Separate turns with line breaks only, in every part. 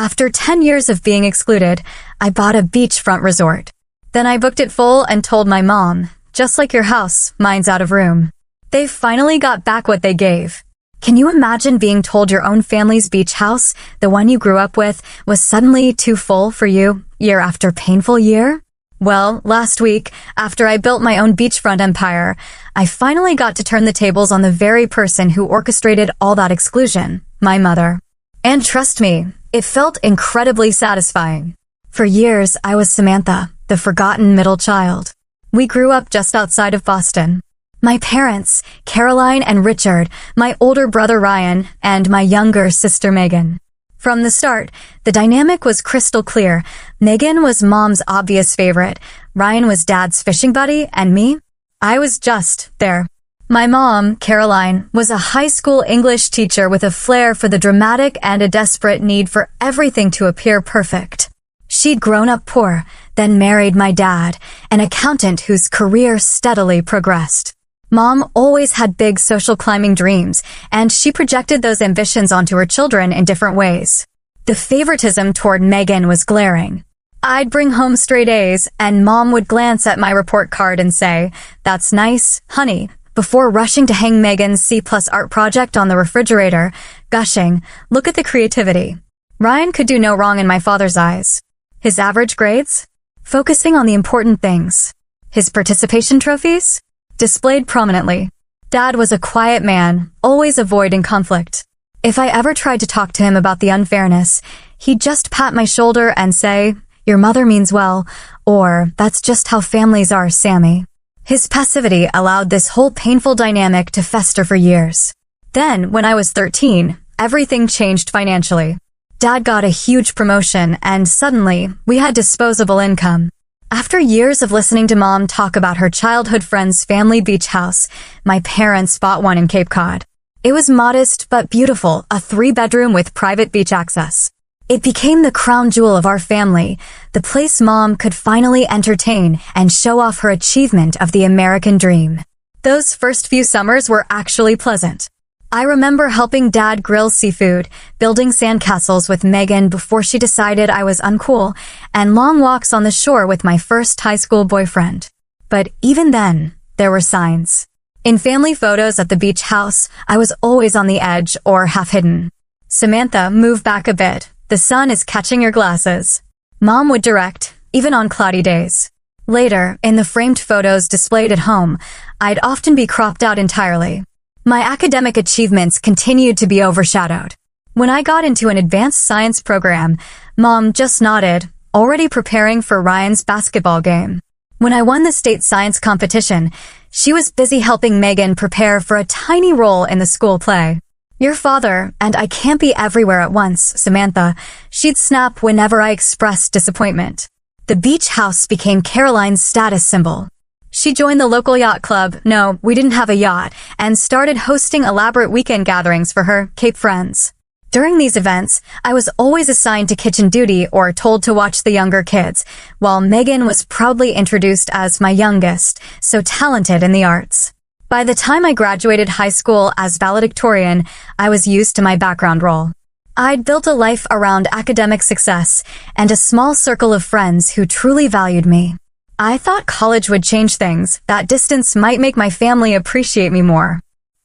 After 10 years of being excluded, I bought a beachfront resort. Then I booked it full and told my mom, just like your house, mine's out of room. They finally got back what they gave. Can you imagine being told your own family's beach house, the one you grew up with, was suddenly too full for you, year after painful year? Well, last week, after I built my own beachfront empire, I finally got to turn the tables on the very person who orchestrated all that exclusion, my mother. And trust me, it felt incredibly satisfying. For years, I was Samantha, the forgotten middle child. We grew up just outside of Boston. My parents, Caroline and Richard, my older brother Ryan, and my younger sister Megan. From the start, the dynamic was crystal clear. Megan was Mom's obvious favorite, Ryan was Dad's fishing buddy, and me? I was just there. My mom, Caroline, was a high school English teacher with a flair for the dramatic and a desperate need for everything to appear perfect. She'd grown up poor, then married my dad, an accountant whose career steadily progressed. Mom always had big social climbing dreams, and she projected those ambitions onto her children in different ways. The favoritism toward Megan was glaring. I'd bring home straight A's, and Mom would glance at my report card and say, "That's nice, honey," before rushing to hang Megan's C+ art project on the refrigerator, gushing, "Look at the creativity." Ryan could do no wrong in my father's eyes. His average grades? Focusing on the important things. His participation trophies? Displayed prominently. Dad was a quiet man, always avoiding conflict. If I ever tried to talk to him about the unfairness, he'd just pat my shoulder and say, "Your mother means well," or "That's just how families are, Sammy." His passivity allowed this whole painful dynamic to fester for years. Then, when I was 13, everything changed financially. Dad got a huge promotion, and suddenly, we had disposable income. After years of listening to Mom talk about her childhood friend's family beach house, my parents bought one in Cape Cod. It was modest but beautiful, a 3-bedroom with private beach access. It became the crown jewel of our family, the place Mom could finally entertain and show off her achievement of the American dream. Those first few summers were actually pleasant. I remember helping Dad grill seafood, building sandcastles with Megan before she decided I was uncool, and long walks on the shore with my first high school boyfriend. But even then, there were signs. In family photos at the beach house, I was always on the edge or half hidden. "Samantha, move back a bit. The sun is catching your glasses." Mom would direct, even on cloudy days. Later, in the framed photos displayed at home, I'd often be cropped out entirely. My academic achievements continued to be overshadowed. When I got into an advanced science program, Mom just nodded, already preparing for Ryan's basketball game. When I won the state science competition, she was busy helping Megan prepare for a tiny role in the school play. "Your father, and I can't be everywhere at once, Samantha," she'd snap whenever I expressed disappointment. The beach house became Caroline's status symbol. She joined the local yacht club, no, we didn't have a yacht, and started hosting elaborate weekend gatherings for her Cape friends. During these events, I was always assigned to kitchen duty or told to watch the younger kids, while Megan was proudly introduced as my youngest, so talented in the arts. By the time I graduated high school as valedictorian, I was used to my background role. I'd built a life around academic success and a small circle of friends who truly valued me. I thought college would change things, that distance might make my family appreciate me more.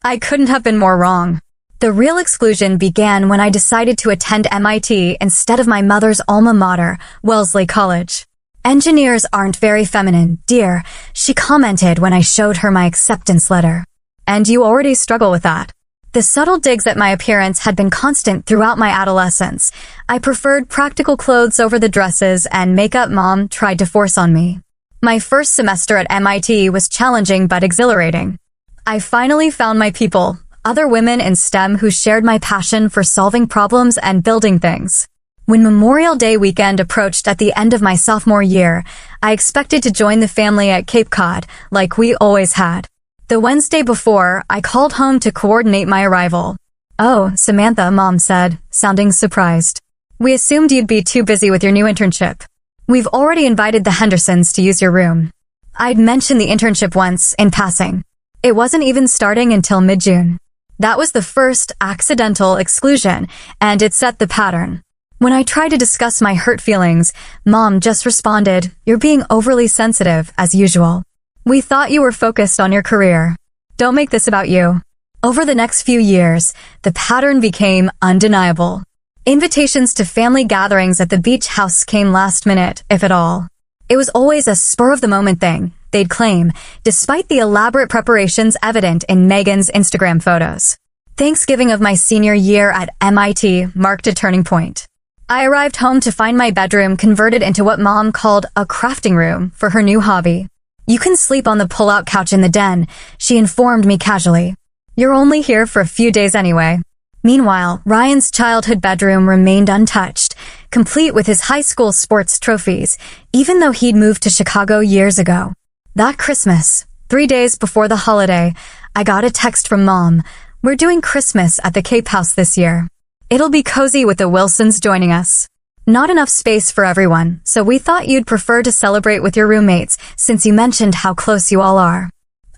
I couldn't have been more wrong. The real exclusion began when I decided to attend MIT instead of my mother's alma mater, Wellesley College. "Engineers aren't very feminine, dear," she commented when I showed her my acceptance letter. "And you already struggle with that." The subtle digs at my appearance had been constant throughout my adolescence. I preferred practical clothes over the dresses and makeup Mom tried to force on me. My first semester at MIT was challenging but exhilarating. I finally found my people, other women in STEM who shared my passion for solving problems and building things. When Memorial Day weekend approached at the end of my sophomore year, I expected to join the family at Cape Cod, like we always had. The Wednesday before, I called home to coordinate my arrival. "Oh, Samantha," Mom said, sounding surprised. "We assumed you'd be too busy with your new internship. We've already invited the Hendersons to use your room." I'd mentioned the internship once, in passing. It wasn't even starting until mid-June. That was the first accidental exclusion, and it set the pattern. When I tried to discuss my hurt feelings, Mom just responded, "You're being overly sensitive, as usual. We thought you were focused on your career. Don't make this about you." Over the next few years, the pattern became undeniable. Invitations to family gatherings at the beach house came last minute, if at all. It was always a spur-of-the-moment thing, they'd claim, despite the elaborate preparations evident in Megan's Instagram photos. Thanksgiving of my senior year at MIT marked a turning point. I arrived home to find my bedroom converted into what Mom called a crafting room for her new hobby. "You can sleep on the pull-out couch in the den," she informed me casually. "You're only here for a few days anyway." Meanwhile, Ryan's childhood bedroom remained untouched, complete with his high school sports trophies, even though he'd moved to Chicago years ago. That Christmas, 3 days before the holiday, I got a text from Mom. "We're doing Christmas at the Cape House this year. It'll be cozy with the Wilsons joining us. Not enough space for everyone, so we thought you'd prefer to celebrate with your roommates since you mentioned how close you all are."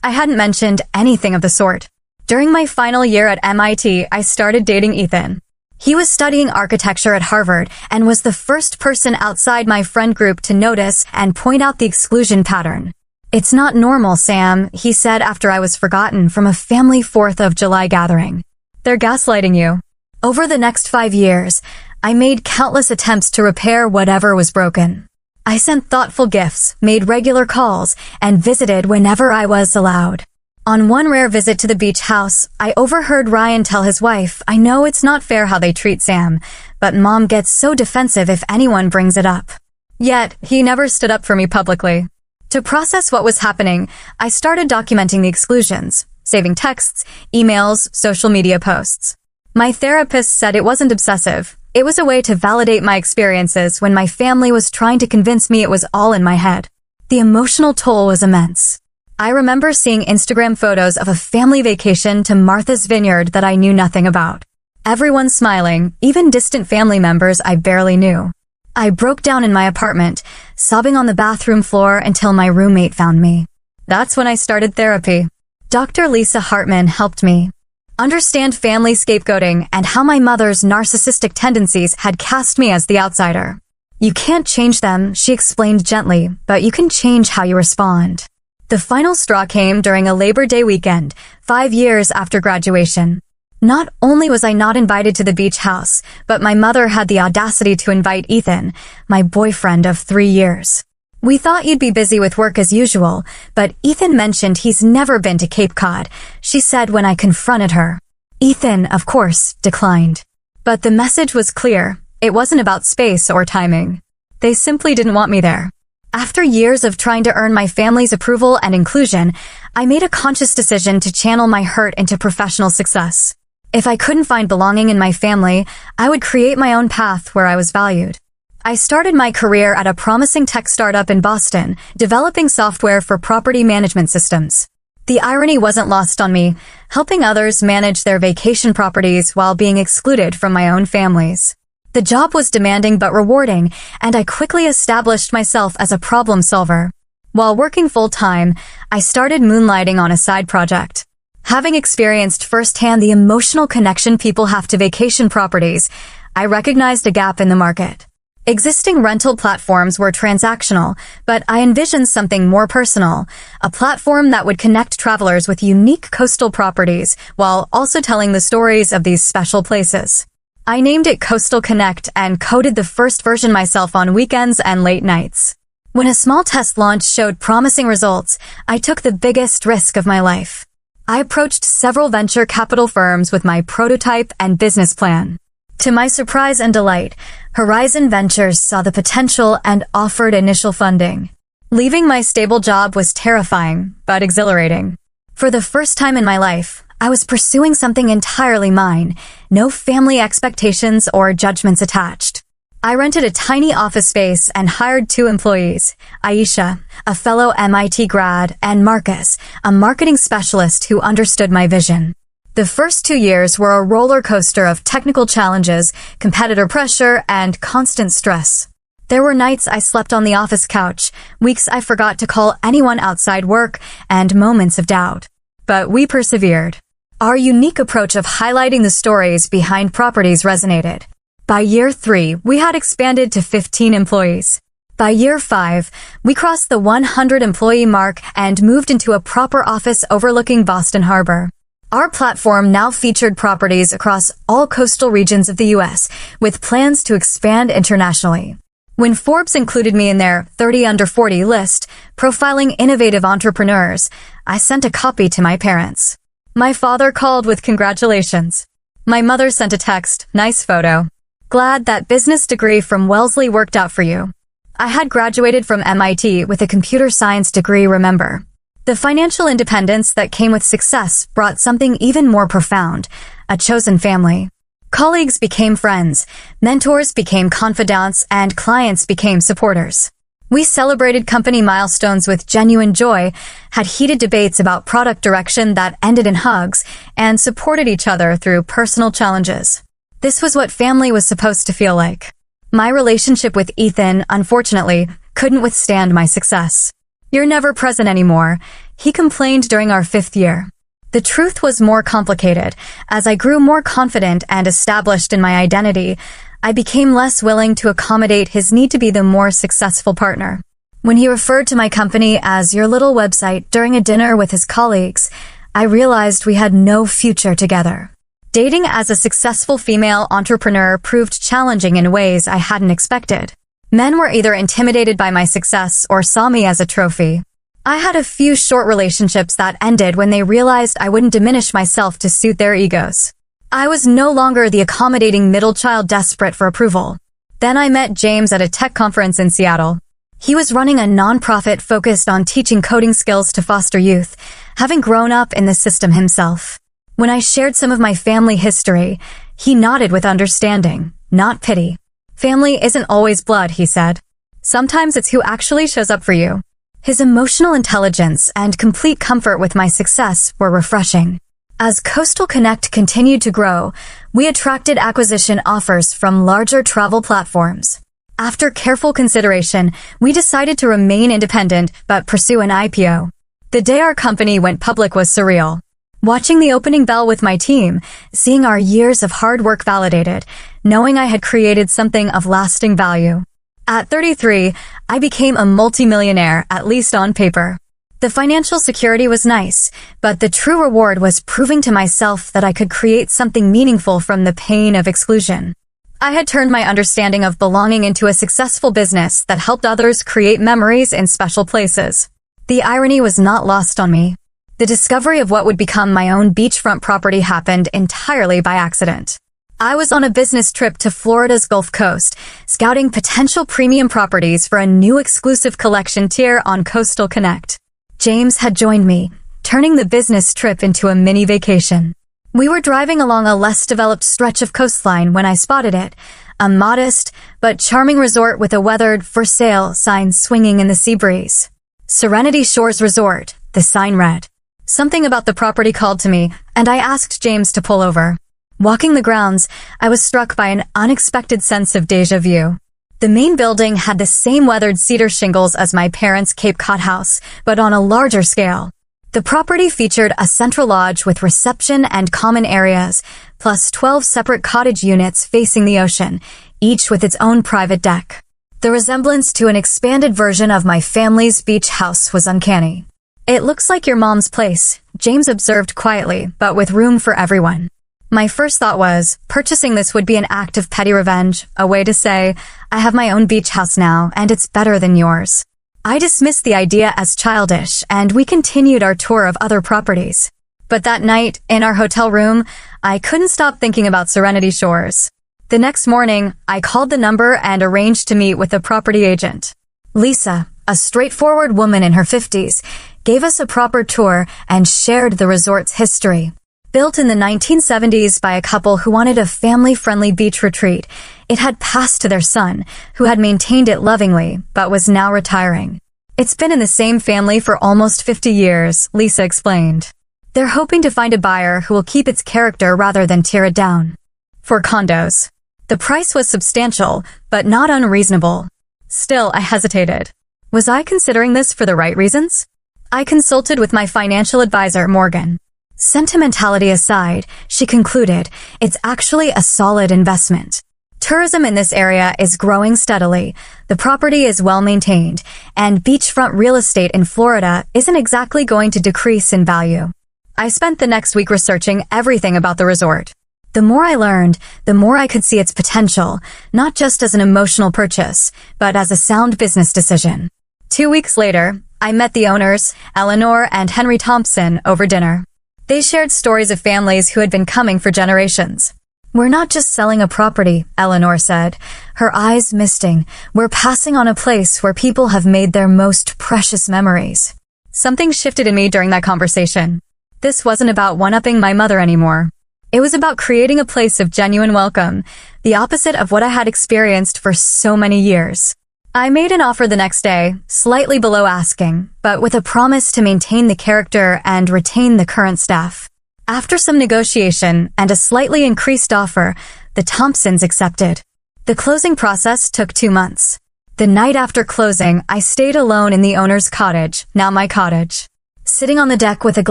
I hadn't mentioned anything of the sort. During my final year at MIT, I started dating Ethan. He was studying architecture at Harvard and was the first person outside my friend group to notice and point out the exclusion pattern. "It's not normal, Sam," he said after I was forgotten from a family 4th of July gathering. "They're gaslighting you." Over the next 5 years, I made countless attempts to repair whatever was broken. I sent thoughtful gifts, made regular calls, and visited whenever I was allowed. On one rare visit to the beach house, I overheard Ryan tell his wife, "I know it's not fair how they treat Sam, but Mom gets so defensive if anyone brings it up." Yet, he never stood up for me publicly. To process what was happening, I started documenting the exclusions, saving texts, emails, social media posts. My therapist said it wasn't obsessive. It was a way to validate my experiences when my family was trying to convince me it was all in my head. The emotional toll was immense. I remember seeing Instagram photos of a family vacation to Martha's Vineyard that I knew nothing about. Everyone smiling, even distant family members I barely knew. I broke down in my apartment, sobbing on the bathroom floor until my roommate found me. That's when I started therapy. Dr. Lisa Hartman helped me understand family scapegoating and how my mother's narcissistic tendencies had cast me as the outsider. "You can't change them," she explained gently, "but you can change how you respond." The final straw came during a Labor Day weekend, 5 years after graduation. Not only was I not invited to the beach house, but my mother had the audacity to invite Ethan, my boyfriend of 3 years. "We thought you'd be busy with work as usual, but Ethan mentioned he's never been to Cape Cod," she said when I confronted her. Ethan, of course, declined. But the message was clear. It wasn't about space or timing. They simply didn't want me there. After years of trying to earn my family's approval and inclusion, I made a conscious decision to channel my hurt into professional success. If I couldn't find belonging in my family, I would create my own path where I was valued. I started my career at a promising tech startup in Boston, developing software for property management systems. The irony wasn't lost on me, helping others manage their vacation properties while being excluded from my own families. The job was demanding but rewarding, and I quickly established myself as a problem solver. While working full-time, I started moonlighting on a side project. Having experienced firsthand the emotional connection people have to vacation properties, I recognized a gap in the market. Existing rental platforms were transactional, but I envisioned something more personal, a platform that would connect travelers with unique coastal properties while also telling the stories of these special places. I named it Coastal Connect and coded the first version myself on weekends and late nights. When a small test launch showed promising results, I took the biggest risk of my life. I approached several venture capital firms with my prototype and business plan. To my surprise and delight, Horizon Ventures saw the potential and offered initial funding. Leaving my stable job was terrifying, but exhilarating. For the first time in my life, I was pursuing something entirely mine, no family expectations or judgments attached. I rented a tiny office space and hired 2 employees, Aisha, a fellow MIT grad, and Marcus, a marketing specialist who understood my vision. The first 2 years were a roller coaster of technical challenges, competitor pressure, and constant stress. There were nights I slept on the office couch, weeks I forgot to call anyone outside work, and moments of doubt. But we persevered. Our unique approach of highlighting the stories behind properties resonated. By year 3, we had expanded to 15 employees. By year 5, we crossed the 100-employee mark and moved into a proper office overlooking Boston Harbor. Our platform now featured properties across all coastal regions of the U.S., with plans to expand internationally. When Forbes included me in their 30 under 40 list, profiling innovative entrepreneurs, I sent a copy to my parents. My father called with congratulations. My mother sent a text, nice photo. Glad that business degree from Wellesley worked out for you. I had graduated from MIT with a computer science degree, remember. The financial independence that came with success brought something even more profound, a chosen family. Colleagues became friends, mentors became confidants, and clients became supporters. We celebrated company milestones with genuine joy, had heated debates about product direction that ended in hugs, and supported each other through personal challenges. This was what family was supposed to feel like. My relationship with Ethan, unfortunately, couldn't withstand my success. You're never present anymore, he complained during our 5th year. The truth was more complicated. As I grew more confident and established in my identity, I became less willing to accommodate his need to be the more successful partner. When he referred to my company as your little website during a dinner with his colleagues, I realized we had no future together. Dating as a successful female entrepreneur proved challenging in ways I hadn't expected. Men were either intimidated by my success or saw me as a trophy. I had a few short relationships that ended when they realized I wouldn't diminish myself to suit their egos. I was no longer the accommodating middle child desperate for approval. Then I met James at a tech conference in Seattle. He was running a nonprofit focused on teaching coding skills to foster youth, having grown up in the system himself. When I shared some of my family history, he nodded with understanding, not pity. Family isn't always blood, he said. Sometimes it's who actually shows up for you. His emotional intelligence and complete comfort with my success were refreshing. As Coastal Connect continued to grow, we attracted acquisition offers from larger travel platforms. After careful consideration, we decided to remain independent but pursue an IPO. The day our company went public was surreal. Watching the opening bell with my team, seeing our years of hard work validated, knowing I had created something of lasting value. At 33, I became a multimillionaire, at least on paper. The financial security was nice, but the true reward was proving to myself that I could create something meaningful from the pain of exclusion. I had turned my understanding of belonging into a successful business that helped others create memories in special places. The irony was not lost on me. The discovery of what would become my own beachfront property happened entirely by accident. I was on a business trip to Florida's Gulf Coast, scouting potential premium properties for a new exclusive collection tier on Coastal Connect. James had joined me, turning the business trip into a mini vacation. We were driving along a less developed stretch of coastline when I spotted it, a modest but charming resort with a weathered "For Sale" sign swinging in the sea breeze. Serenity Shores Resort, the sign read. Something about the property called to me, and I asked James to pull over. Walking the grounds, I was struck by an unexpected sense of déjà vu. The main building had the same weathered cedar shingles as my parents' Cape Cod house, but on a larger scale. The property featured a central lodge with reception and common areas, plus 12 separate cottage units facing the ocean, each with its own private deck. The resemblance to an expanded version of my family's beach house was uncanny. It looks like your mom's place, James observed quietly, but with room for everyone. My first thought was, purchasing this would be an act of petty revenge, a way to say, I have my own beach house now, and it's better than yours. I dismissed the idea as childish, and we continued our tour of other properties. But that night, in our hotel room, I couldn't stop thinking about Serenity Shores. The next morning, I called the number and arranged to meet with the property agent. Lisa, a straightforward woman in her 50s, gave us a proper tour and shared the resort's history. Built in the 1970s by a couple who wanted a family-friendly beach retreat, it had passed to their son, who had maintained it lovingly, but was now retiring. It's been in the same family for almost 50 years, Lisa explained. They're hoping to find a buyer who will keep its character rather than tear it down. For condos. The price was substantial, but not unreasonable. Still, I hesitated. Was I considering this for the right reasons? I consulted with my financial advisor, Morgan. Sentimentality aside, she concluded, it's actually a solid investment. Tourism in this area is growing steadily, the property is well maintained, and beachfront real estate in Florida isn't exactly going to decrease in value. I spent the next week researching everything about the resort. The more I learned, the more I could see its potential, not just as an emotional purchase, but as a sound business decision. 2 weeks later, I met the owners, Eleanor and Henry Thompson, over dinner. They shared stories of families who had been coming for generations. "We're not just selling a property," Eleanor said, her eyes misting. "We're passing on a place where people have made their most precious memories." Something shifted in me during that conversation. This wasn't about one-upping my mother anymore. It was about creating a place of genuine welcome, the opposite of what I had experienced for so many years. I made an offer the next day, slightly below asking, but with a promise to maintain the character and retain the current staff. After some negotiation and a slightly increased offer, the Thompsons accepted. The closing process took 2 months. The night after closing, I stayed alone in the owner's cottage, now my cottage. Sitting on the deck with a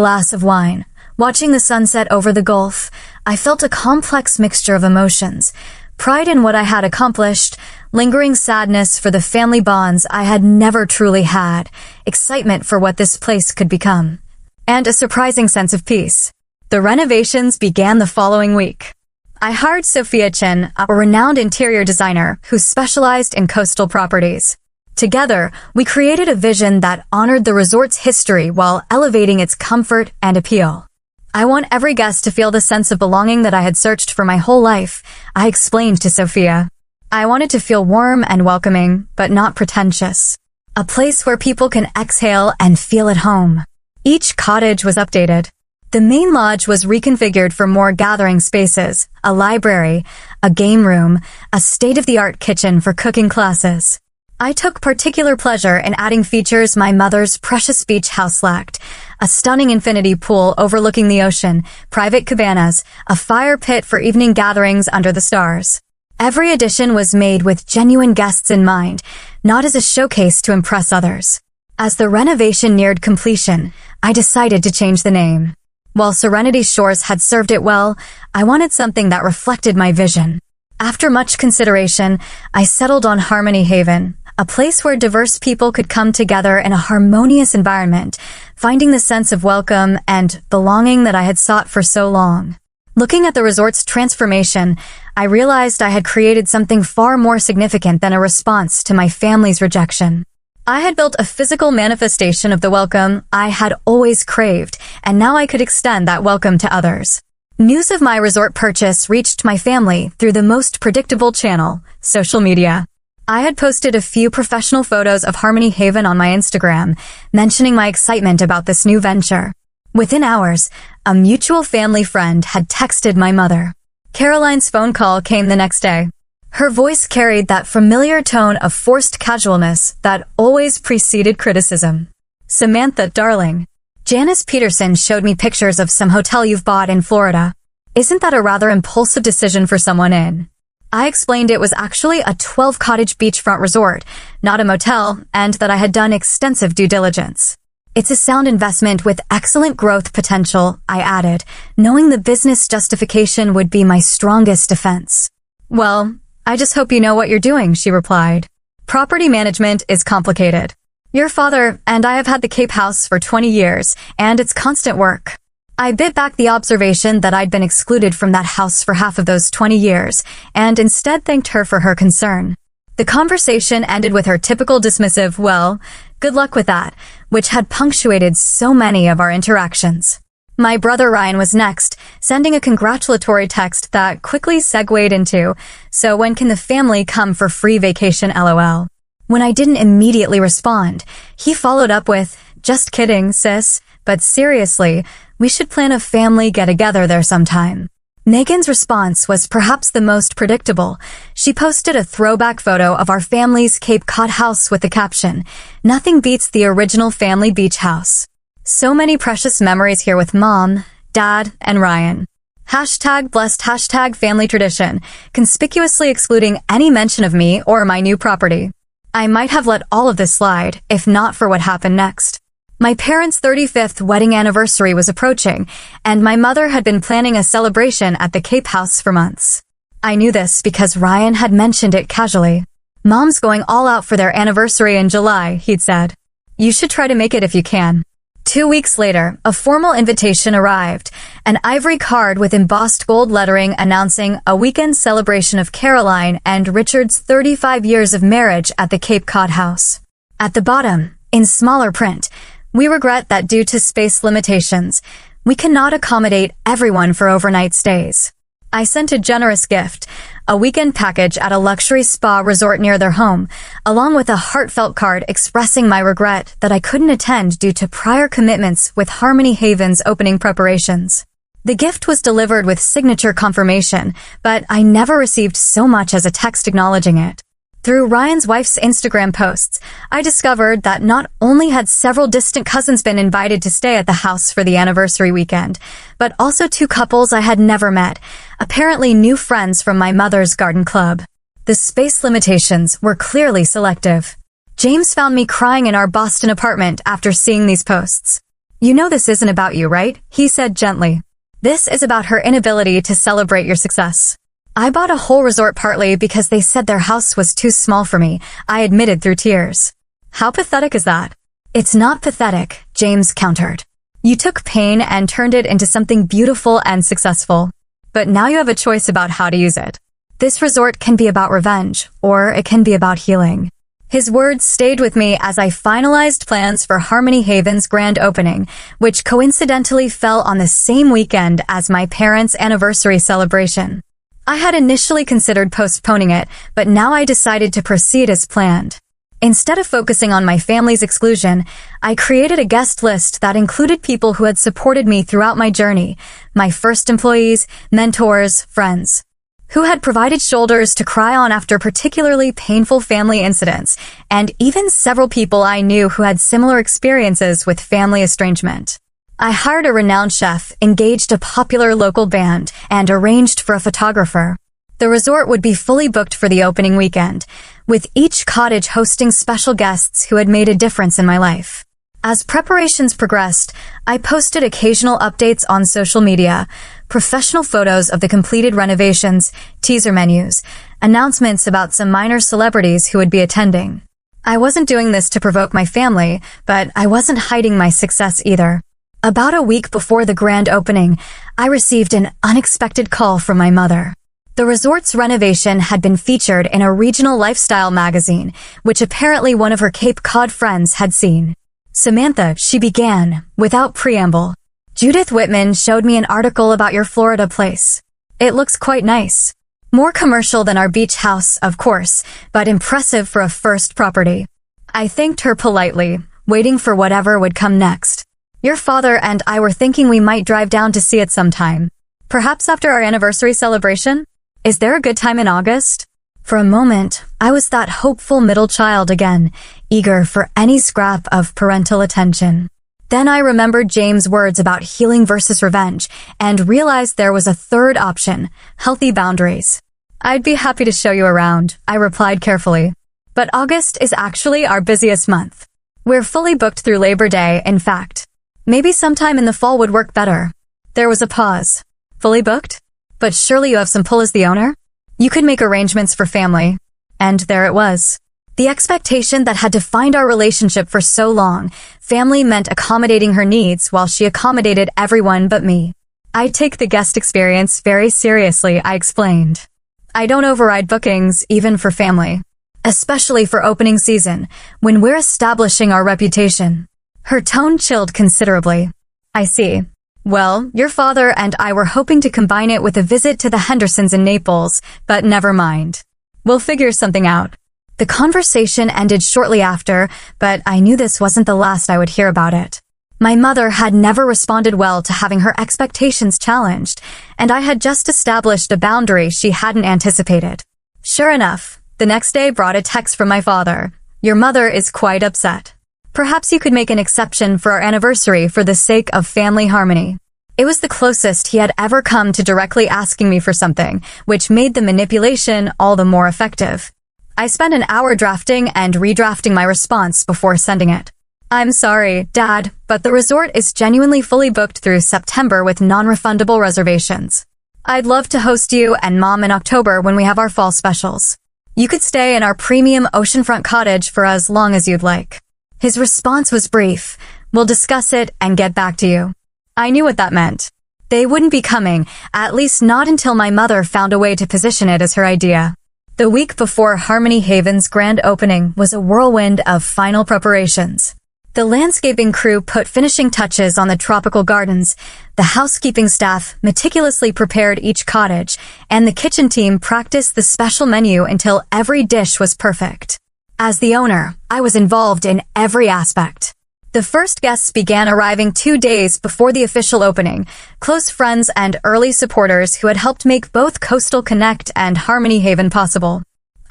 glass of wine, watching the sunset over the Gulf, I felt a complex mixture of emotions. Pride in what I had accomplished, lingering sadness for the family bonds I had never truly had, excitement for what this place could become, and a surprising sense of peace. The renovations began the following week. I hired Sophia Chin, a renowned interior designer who specialized in coastal properties. Together, we created a vision that honored the resort's history while elevating its comfort and appeal. "I want every guest to feel the sense of belonging that I had searched for my whole life," I explained to Sophia. "I wanted to feel warm and welcoming, but not pretentious. A place where people can exhale and feel at home." Each cottage was updated. The main lodge was reconfigured for more gathering spaces, a library, a game room, a state-of-the-art kitchen for cooking classes. I took particular pleasure in adding features my mother's precious beach house lacked: a stunning infinity pool overlooking the ocean, private cabanas, a fire pit for evening gatherings under the stars. Every addition was made with genuine guests in mind, not as a showcase to impress others. As the renovation neared completion, I decided to change the name. While Serenity Shores had served it well, I wanted something that reflected my vision. After much consideration, I settled on Harmony Haven, a place where diverse people could come together in a harmonious environment, finding the sense of welcome and belonging that I had sought for so long. Looking at the resort's transformation, I realized I had created something far more significant than a response to my family's rejection. I had built a physical manifestation of the welcome I had always craved, and now I could extend that welcome to others. News of my resort purchase reached my family through the most predictable channel, social media. I had posted a few professional photos of Harmony Haven on my Instagram, mentioning my excitement about this new venture. Within hours, a mutual family friend had texted my mother. Caroline's phone call came the next day. Her voice carried that familiar tone of forced casualness that always preceded criticism. "Samantha, darling, Janice Peterson showed me pictures of some hotel you've bought in Florida. Isn't that a rather impulsive decision for someone in?" I explained it was actually a 12-cottage beachfront resort, not a motel, and that I had done extensive due diligence. "It's a sound investment with excellent growth potential," I added, knowing the business justification would be my strongest defense. "Well, I just hope you know what you're doing," she replied. "Property management is complicated. Your father and I have had the Cape House for 20 years, and it's constant work." I bit back the observation that I'd been excluded from that house for half of those 20 years, and instead thanked her for her concern. The conversation ended with her typical dismissive, "Well, good luck with that," which had punctuated so many of our interactions. My brother Ryan was next, sending a congratulatory text that quickly segued into, "So when can the family come for free vacation, LOL?" When I didn't immediately respond, he followed up with, "Just kidding, sis, but seriously, we should plan a family get-together there sometime." Megan's response was perhaps the most predictable. She posted a throwback photo of our family's Cape Cod house with the caption, "Nothing beats the original family beach house." So many precious memories here with Mom, Dad, and Ryan. #blessed #family tradition, conspicuously excluding any mention of me or my new property. I might have let all of this slide, if not for what happened next. My parents' 35th wedding anniversary was approaching, and my mother had been planning a celebration at the Cape House for months. I knew this because Ryan had mentioned it casually. Mom's going all out for their anniversary in July, he'd said. You should try to make it if you can. 2 weeks later, a formal invitation arrived, an ivory card with embossed gold lettering announcing a weekend celebration of Caroline and Richard's 35 years of marriage at the Cape Cod house. At the bottom, in smaller print, we regret that due to space limitations, we cannot accommodate everyone for overnight stays. I sent a generous gift, a weekend package at a luxury spa resort near their home, along with a heartfelt card expressing my regret that I couldn't attend due to prior commitments with Harmony Haven's opening preparations. The gift was delivered with signature confirmation, but I never received so much as a text acknowledging it. Through Ryan's wife's Instagram posts, I discovered that not only had several distant cousins been invited to stay at the house for the anniversary weekend, but also 2 couples I had never met, apparently new friends from my mother's garden club. The space limitations were clearly selective. James found me crying in our Boston apartment after seeing these posts. You know this isn't about you, right? He said gently. This is about her inability to celebrate your success. I bought a whole resort partly because they said their house was too small for me, I admitted through tears. How pathetic is that? It's not pathetic, James countered. You took pain and turned it into something beautiful and successful. But now you have a choice about how to use it. This resort can be about revenge, or it can be about healing. His words stayed with me as I finalized plans for Harmony Haven's grand opening, which coincidentally fell on the same weekend as my parents' anniversary celebration. I had initially considered postponing it, but now I decided to proceed as planned. Instead of focusing on my family's exclusion, I created a guest list that included people who had supported me throughout my journey, my first employees, mentors, friends, who had provided shoulders to cry on after particularly painful family incidents, and even several people I knew who had similar experiences with family estrangement. I hired a renowned chef, engaged a popular local band, and arranged for a photographer. The resort would be fully booked for the opening weekend, with each cottage hosting special guests who had made a difference in my life. As preparations progressed, I posted occasional updates on social media, professional photos of the completed renovations, teaser menus, announcements about some minor celebrities who would be attending. I wasn't doing this to provoke my family, but I wasn't hiding my success either. About a week before the grand opening, I received an unexpected call from my mother. The resort's renovation had been featured in a regional lifestyle magazine, which apparently one of her Cape Cod friends had seen. Samantha, she began, without preamble. Judith Whitman showed me an article about your Florida place. It looks quite nice. More commercial than our beach house, of course, but impressive for a first property. I thanked her politely, waiting for whatever would come next. Your father and I were thinking we might drive down to see it sometime. Perhaps after our anniversary celebration? Is there a good time in August? For a moment, I was that hopeful middle child again, eager for any scrap of parental attention. Then I remembered James' words about healing versus revenge and realized there was a third option, healthy boundaries. I'd be happy to show you around, I replied carefully. But August is actually our busiest month. We're fully booked through Labor Day, in fact. Maybe sometime in the fall would work better. There was a pause. Fully booked? But surely you have some pull as the owner? You could make arrangements for family. And there it was. The expectation that had defined our relationship for so long, family meant accommodating her needs while she accommodated everyone but me. I take the guest experience very seriously, I explained. I don't override bookings, even for family. Especially for opening season, when we're establishing our reputation. Her tone chilled considerably. I see. Well, your father and I were hoping to combine it with a visit to the Hendersons in Naples, but never mind. We'll figure something out. The conversation ended shortly after, but I knew this wasn't the last I would hear about it. My mother had never responded well to having her expectations challenged, and I had just established a boundary she hadn't anticipated. Sure enough, the next day brought a text from my father. Your mother is quite upset. Perhaps you could make an exception for our anniversary for the sake of family harmony. It was the closest he had ever come to directly asking me for something, which made the manipulation all the more effective. I spent an hour drafting and redrafting my response before sending it. I'm sorry, Dad, but the resort is genuinely fully booked through September with non-refundable reservations. I'd love to host you and Mom in October when we have our fall specials. You could stay in our premium oceanfront cottage for as long as you'd like." His response was brief. "We'll discuss it and get back to you." I knew what that meant. They wouldn't be coming, at least not until my mother found a way to position it as her idea. The week before Harmony Haven's grand opening was a whirlwind of final preparations. The landscaping crew put finishing touches on the tropical gardens, the housekeeping staff meticulously prepared each cottage, and the kitchen team practiced the special menu until every dish was perfect. As the owner, I was involved in every aspect. The first guests began arriving 2 days before the official opening, close friends and early supporters who had helped make both Coastal Connect and Harmony Haven possible.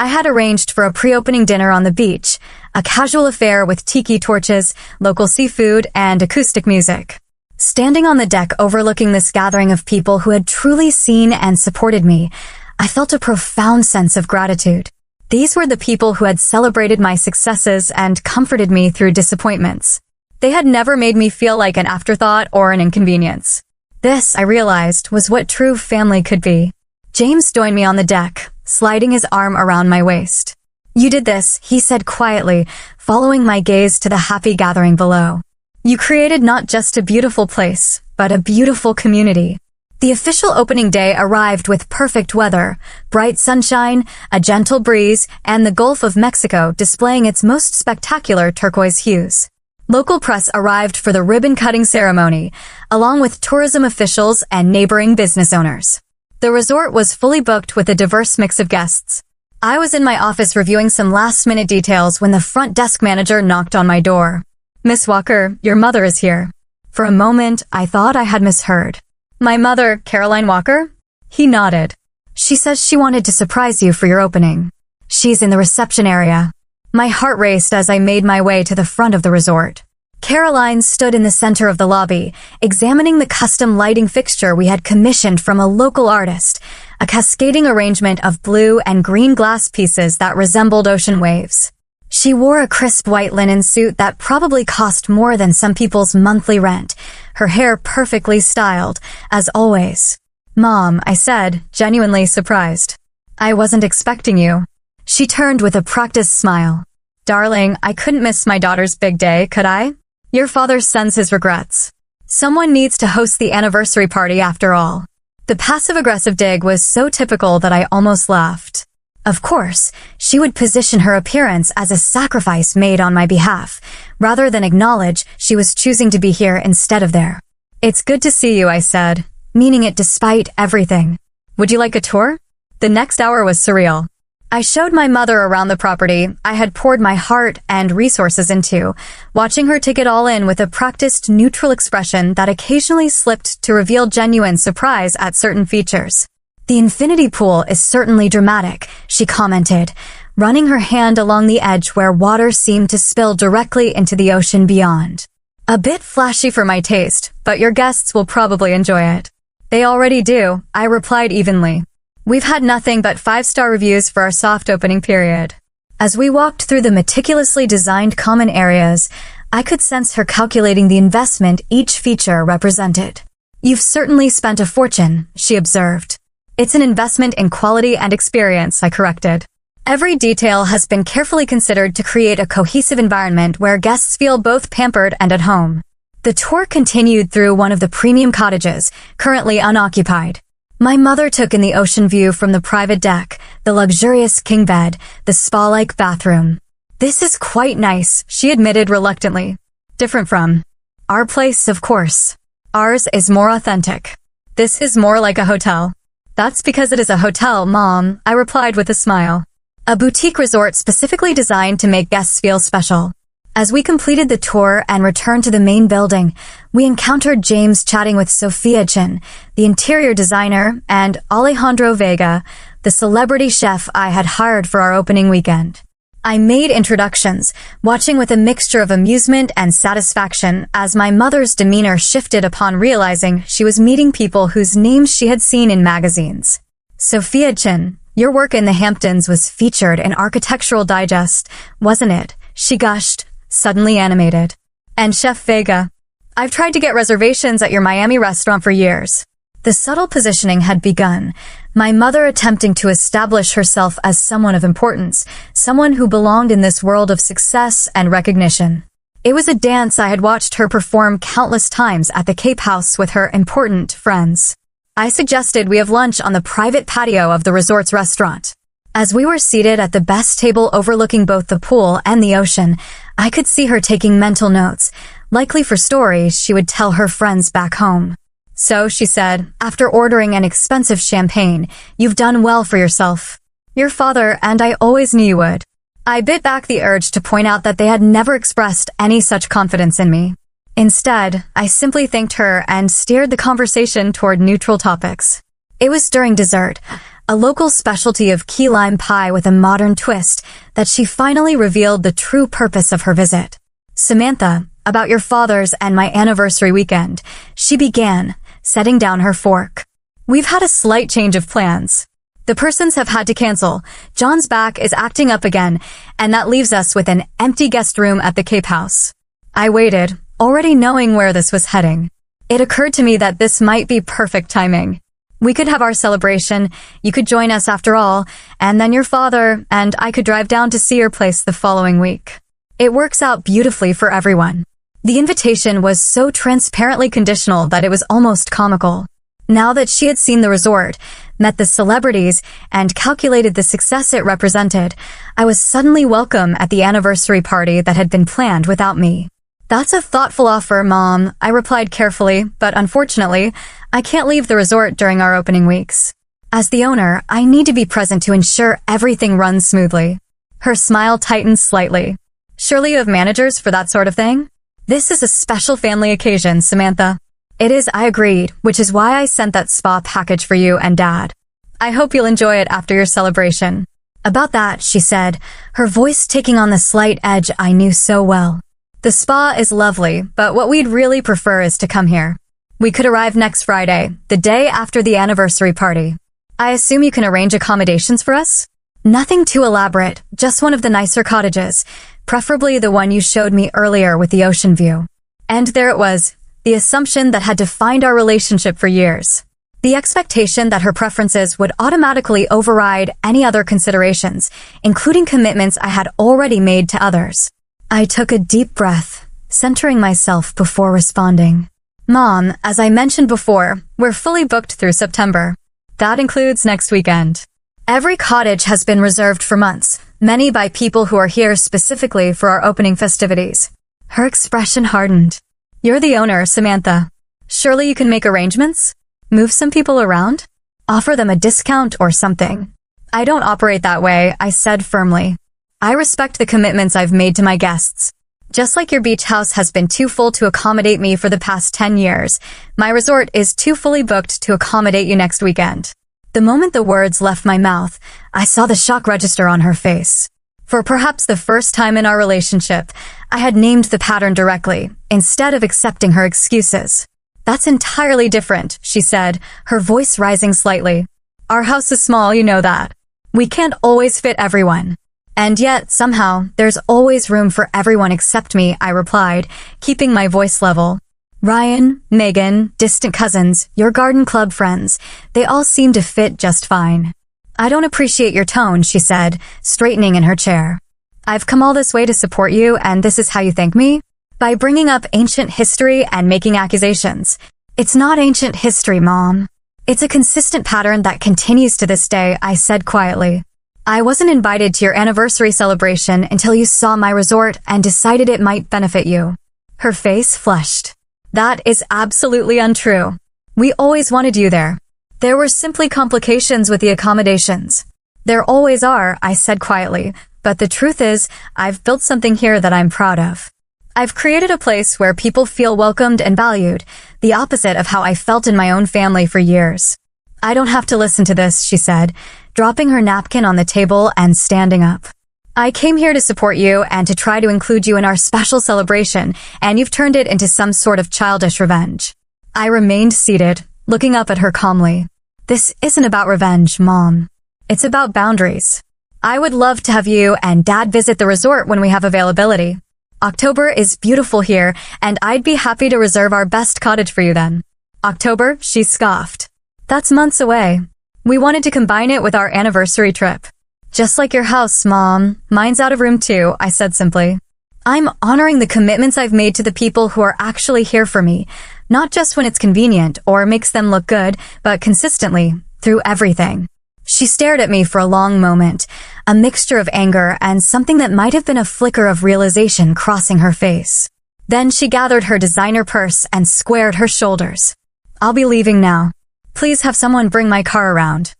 I had arranged for a pre-opening dinner on the beach, a casual affair with tiki torches, local seafood, and acoustic music. Standing on the deck overlooking this gathering of people who had truly seen and supported me, I felt a profound sense of gratitude. These were the people who had celebrated my successes and comforted me through disappointments. They had never made me feel like an afterthought or an inconvenience. This, I realized, was what true family could be. James joined me on the deck, sliding his arm around my waist. "You did this," he said quietly, following my gaze to the happy gathering below. "You created not just a beautiful place, but a beautiful community." The official opening day arrived with perfect weather, bright sunshine, a gentle breeze, and the Gulf of Mexico displaying its most spectacular turquoise hues. Local press arrived for the ribbon-cutting ceremony, along with tourism officials and neighboring business owners. The resort was fully booked with a diverse mix of guests. I was in my office reviewing some last-minute details when the front desk manager knocked on my door. "Miss Walker, your mother is here." For a moment, I thought I had misheard. "My mother, Caroline Walker?" He nodded. "She says she wanted to surprise you for your opening. She's in the reception area." My heart raced as I made my way to the front of the resort. Caroline stood in the center of the lobby, examining the custom lighting fixture we had commissioned from a local artist, a cascading arrangement of blue and green glass pieces that resembled ocean waves. She wore a crisp white linen suit that probably cost more than some people's monthly rent, her hair perfectly styled, as always. "Mom," I said, genuinely surprised. "I wasn't expecting you." She turned with a practiced smile. "Darling, I couldn't miss my daughter's big day, could I? Your father sends his regrets. Someone needs to host the anniversary party after all." The passive-aggressive dig was so typical that I almost laughed. Of course, she would position her appearance as a sacrifice made on my behalf, rather than acknowledge she was choosing to be here instead of there. "It's good to see you," I said, meaning it despite everything. "Would you like a tour?" The next hour was surreal. I showed my mother around the property I had poured my heart and resources into, watching her take it all in with a practiced neutral expression that occasionally slipped to reveal genuine surprise at certain features. "The infinity pool is certainly dramatic," she commented, running her hand along the edge where water seemed to spill directly into the ocean beyond. "A bit flashy for my taste, but your guests will probably enjoy it." "They already do," I replied evenly. "We've had nothing but 5-star reviews for our soft opening period." As we walked through the meticulously designed common areas, I could sense her calculating the investment each feature represented. "You've certainly spent a fortune," she observed. "It's an investment in quality and experience," I corrected. "Every detail has been carefully considered to create a cohesive environment where guests feel both pampered and at home." The tour continued through one of the premium cottages, currently unoccupied. My mother took in the ocean view from the private deck, the luxurious king bed, the spa-like bathroom. "This is quite nice," she admitted reluctantly. "Different from our place, of course. Ours is more authentic. This is more like a hotel." "That's because it is a hotel, Mom," I replied with a smile. A boutique resort specifically designed to make guests feel special. As we completed the tour and returned to the main building, we encountered James chatting with Sophia Chin, the interior designer, and Alejandro Vega, the celebrity chef I had hired for our opening weekend. I made introductions, watching with a mixture of amusement and satisfaction as my mother's demeanor shifted upon realizing she was meeting people whose names she had seen in magazines. "Sophia Chin, your work in the Hamptons was featured in Architectural Digest, wasn't it?" she gushed, suddenly animated. "And Chef Vega, I've tried to get reservations at your Miami restaurant for years." The subtle positioning had begun, my mother attempting to establish herself as someone of importance, someone who belonged in this world of success and recognition. It was a dance I had watched her perform countless times at the Cape House with her important friends. I suggested we have lunch on the private patio of the resort's restaurant. As we were seated at the best table overlooking both the pool and the ocean, I could see her taking mental notes, likely for stories she would tell her friends back home. So, she said, after ordering an expensive champagne, you've done well for yourself. Your father and I always knew you would. I bit back the urge to point out that they had never expressed any such confidence in me. Instead, I simply thanked her and steered the conversation toward neutral topics. It was during dessert, a local specialty of key lime pie with a modern twist, that she finally revealed the true purpose of her visit. Samantha, about your father's and my anniversary weekend, she began, setting down her fork. We've had a slight change of plans. The persons have had to cancel. John's back is acting up again, and that leaves us with an empty guest room at the Cape House. I waited, already knowing where this was heading. It occurred to me that this might be perfect timing. We could have our celebration, you could join us after all, and then your father and I could drive down to see your place the following week. It works out beautifully for everyone. The invitation was so transparently conditional that it was almost comical. Now that she had seen the resort, met the celebrities, and calculated the success it represented, I was suddenly welcome at the anniversary party that had been planned without me. That's a thoughtful offer, Mom, I replied carefully, but unfortunately, I can't leave the resort during our opening weeks. As the owner, I need to be present to ensure everything runs smoothly. Her smile tightened slightly. Surely you have managers for that sort of thing? This is a special family occasion, Samantha. It is, I agreed, which is why I sent that spa package for you and Dad. I hope you'll enjoy it after your celebration. About that, she said, her voice taking on the slight edge I knew so well. The spa is lovely, but what we'd really prefer is to come here. We could arrive next Friday, the day after the anniversary party. I assume you can arrange accommodations for us? Nothing too elaborate, just one of the nicer cottages, preferably the one you showed me earlier with the ocean view. And there it was, the assumption that had defined our relationship for years. The expectation that her preferences would automatically override any other considerations, including commitments I had already made to others. I took a deep breath, centering myself before responding. Mom, as I mentioned before, we're fully booked through September. That includes next weekend. Every cottage has been reserved for months, many by people who are here specifically for our opening festivities. Her expression hardened. You're the owner, Samantha. Surely you can make arrangements? Move some people around? Offer them a discount or something. I don't operate that way, I said firmly. I respect the commitments I've made to my guests. Just like your beach house has been too full to accommodate me for the past 10 years, my resort is too fully booked to accommodate you next weekend. The moment the words left my mouth, I saw the shock register on her face. For perhaps the first time in our relationship, I had named the pattern directly, instead of accepting her excuses. That's entirely different, she said, her voice rising slightly. Our house is small, you know that. We can't always fit everyone. And yet, somehow, there's always room for everyone except me, I replied, keeping my voice level. Ryan, Megan, distant cousins, your garden club friends, they all seem to fit just fine. I don't appreciate your tone, she said, straightening in her chair. I've come all this way to support you, and this is how you thank me? By bringing up ancient history and making accusations. It's not ancient history, Mom. It's a consistent pattern that continues to this day, I said quietly. I wasn't invited to your anniversary celebration until you saw my resort and decided it might benefit you. Her face flushed. That is absolutely untrue. We always wanted you there. There were simply complications with the accommodations. There always are, I said quietly, but the truth is, I've built something here that I'm proud of. I've created a place where people feel welcomed and valued, the opposite of how I felt in my own family for years. I don't have to listen to this, she said, dropping her napkin on the table and standing up. I came here to support you and to try to include you in our special celebration, and you've turned it into some sort of childish revenge. I remained seated, looking up at her calmly. This isn't about revenge, Mom. It's about boundaries. I would love to have you and Dad visit the resort when we have availability. October is beautiful here, and I'd be happy to reserve our best cottage for you then. October, she scoffed. That's months away. We wanted to combine it with our anniversary trip. Just like your house, Mom. Mine's out of room too, I said simply. I'm honoring the commitments I've made to the people who are actually here for me, not just when it's convenient or makes them look good, but consistently, through everything. She stared at me for a long moment, a mixture of anger and something that might have been a flicker of realization crossing her face. Then she gathered her designer purse and squared her shoulders. I'll be leaving now. Please have someone bring my car around.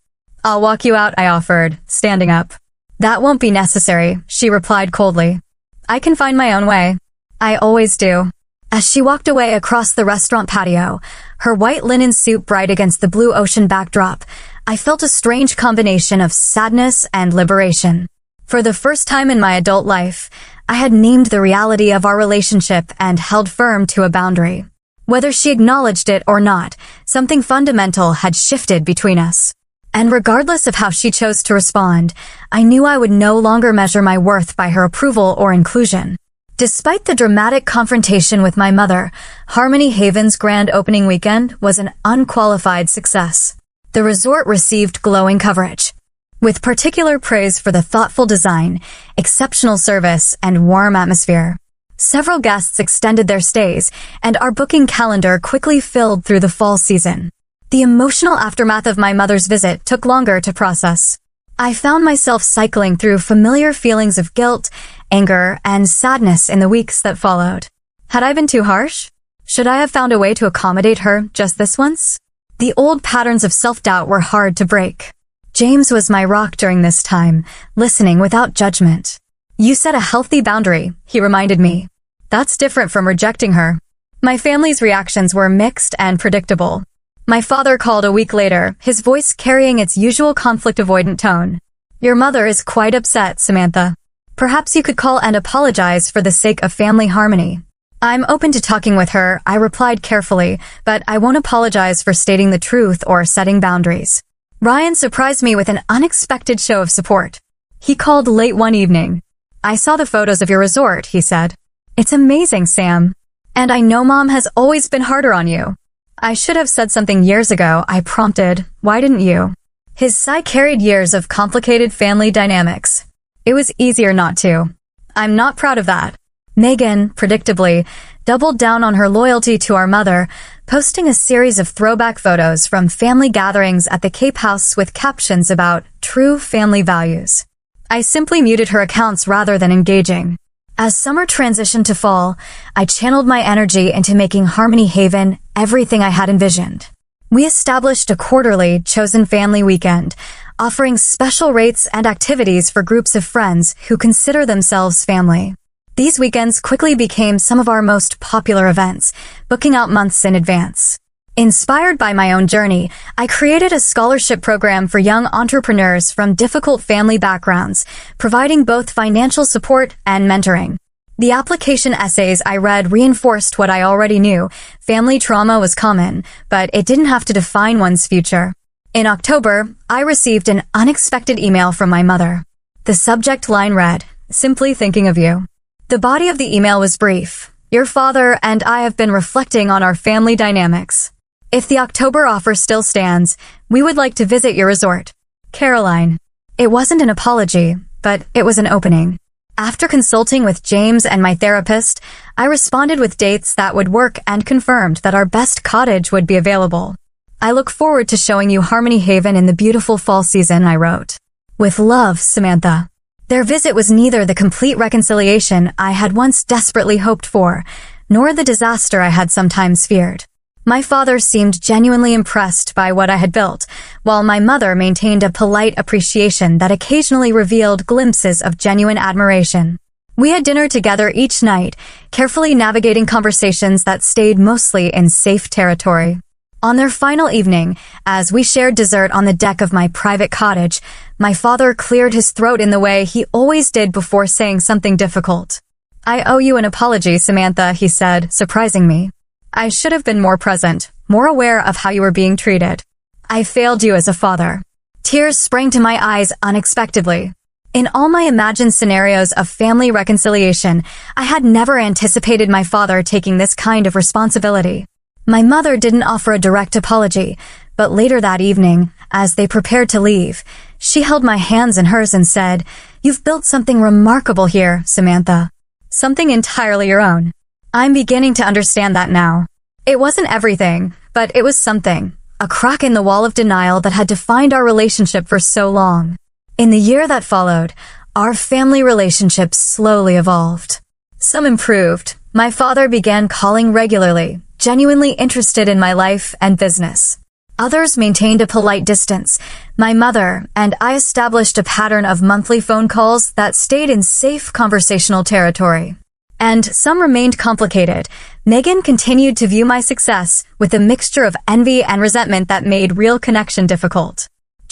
I'll walk you out, I offered, standing up. That won't be necessary, she replied coldly. I can find my own way. I always do. As she walked away across the restaurant patio, her white linen suit bright against the blue ocean backdrop, I felt a strange combination of sadness and liberation. For the first time in my adult life, I had named the reality of our relationship and held firm to a boundary. Whether she acknowledged it or not, something fundamental had shifted between us. And regardless of how she chose to respond, I knew I would no longer measure my worth by her approval or inclusion. Despite the dramatic confrontation with my mother, Harmony Haven's grand opening weekend was an unqualified success. The resort received glowing coverage, with particular praise for the thoughtful design, exceptional service, and warm atmosphere. Several guests extended their stays, and our booking calendar quickly filled through the fall season. The emotional aftermath of my mother's visit took longer to process. I found myself cycling through familiar feelings of guilt, anger, and sadness in the weeks that followed. Had I been too harsh? Should I have found a way to accommodate her just this once? The old patterns of self-doubt were hard to break. James was my rock during this time, listening without judgment. You set a healthy boundary, he reminded me. That's different from rejecting her. My family's reactions were mixed and predictable. My father called a week later, his voice carrying its usual conflict-avoidant tone. Your mother is quite upset, Samantha. Perhaps you could call and apologize for the sake of family harmony. I'm open to talking with her, I replied carefully, but I won't apologize for stating the truth or setting boundaries. Ryan surprised me with an unexpected show of support. He called late one evening. I saw the photos of your resort, he said. It's amazing, Sam. And I know Mom has always been harder on you. I should have said something years ago, I prompted. Why didn't you? His sigh carried years of complicated family dynamics. It was easier not to. I'm not proud of that. Megan, predictably, doubled down on her loyalty to our mother, posting a series of throwback photos from family gatherings at the Cape House with captions about true family values. I simply muted her accounts rather than engaging. As summer transitioned to fall, I channeled my energy into making Harmony Haven everything I had envisioned. We established a quarterly chosen family weekend, offering special rates and activities for groups of friends who consider themselves family. These weekends quickly became some of our most popular events, booking out months in advance. Inspired by my own journey, I created a scholarship program for young entrepreneurs from difficult family backgrounds, providing both financial support and mentoring. The application essays I read reinforced what I already knew. Family trauma was common, but it didn't have to define one's future. In October, I received an unexpected email from my mother. The subject line read, "Simply thinking of you." The body of the email was brief. Your father and I have been reflecting on our family dynamics. If the October offer still stands, we would like to visit your resort. Caroline. It wasn't an apology, but it was an opening. After consulting with James and my therapist, I responded with dates that would work and confirmed that our best cottage would be available. I look forward to showing you Harmony Haven in the beautiful fall season, I wrote. With love, Samantha. Their visit was neither the complete reconciliation I had once desperately hoped for, nor the disaster I had sometimes feared. My father seemed genuinely impressed by what I had built, while my mother maintained a polite appreciation that occasionally revealed glimpses of genuine admiration. We had dinner together each night, carefully navigating conversations that stayed mostly in safe territory. On their final evening, as we shared dessert on the deck of my private cottage, my father cleared his throat in the way he always did before saying something difficult. I owe you an apology, Samantha, he said, surprising me. I should have been more present, more aware of how you were being treated. I failed you as a father. Tears sprang to my eyes unexpectedly. In all my imagined scenarios of family reconciliation, I had never anticipated my father taking this kind of responsibility. My mother didn't offer a direct apology, But later that evening, as they prepared to leave, she held my hands in hers and said, "You've built something remarkable here, Samantha. Something entirely your own." I'm beginning to understand that now. It wasn't everything, but it was something. A crack in the wall of denial that had defined our relationship for so long. In the year that followed, our family relationship slowly evolved. Some improved. My father began calling regularly, genuinely interested in my life and business. Others maintained a polite distance. My mother and I established a pattern of monthly phone calls that stayed in safe conversational territory. And some remained complicated. Megan continued to view my success with a mixture of envy and resentment that made real connection difficult.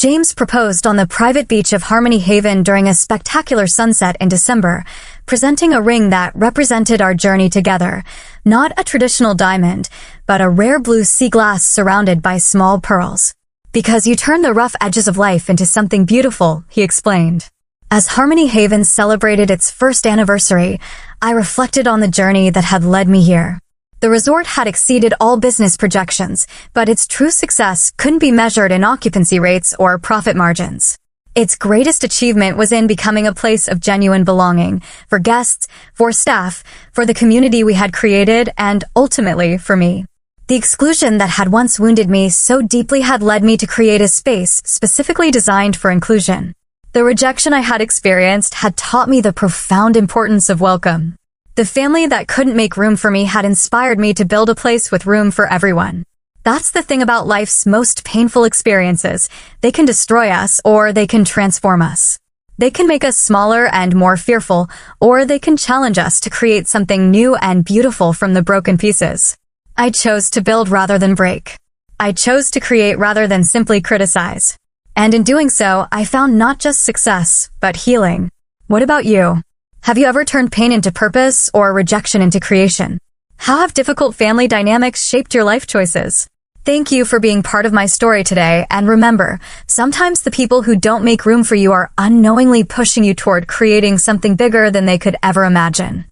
James proposed on the private beach of Harmony Haven during a spectacular sunset in December, presenting a ring that represented our journey together. Not a traditional diamond, but a rare blue sea glass surrounded by small pearls. "Because you turn the rough edges of life into something beautiful," he explained. As Harmony Haven celebrated its first anniversary, I reflected on the journey that had led me here. The resort had exceeded all business projections, but its true success couldn't be measured in occupancy rates or profit margins. Its greatest achievement was in becoming a place of genuine belonging, for guests, for staff, for the community we had created, and ultimately for me. The exclusion that had once wounded me so deeply had led me to create a space specifically designed for inclusion. The rejection I had experienced had taught me the profound importance of welcome. The family that couldn't make room for me had inspired me to build a place with room for everyone. That's the thing about life's most painful experiences. They can destroy us, or they can transform us. They can make us smaller and more fearful, or they can challenge us to create something new and beautiful from the broken pieces. I chose to build rather than break. I chose to create rather than simply criticize. And in doing so, I found not just success, but healing. What about you? Have you ever turned pain into purpose or rejection into creation? How have difficult family dynamics shaped your life choices? Thank you for being part of my story today, and remember, sometimes the people who don't make room for you are unknowingly pushing you toward creating something bigger than they could ever imagine.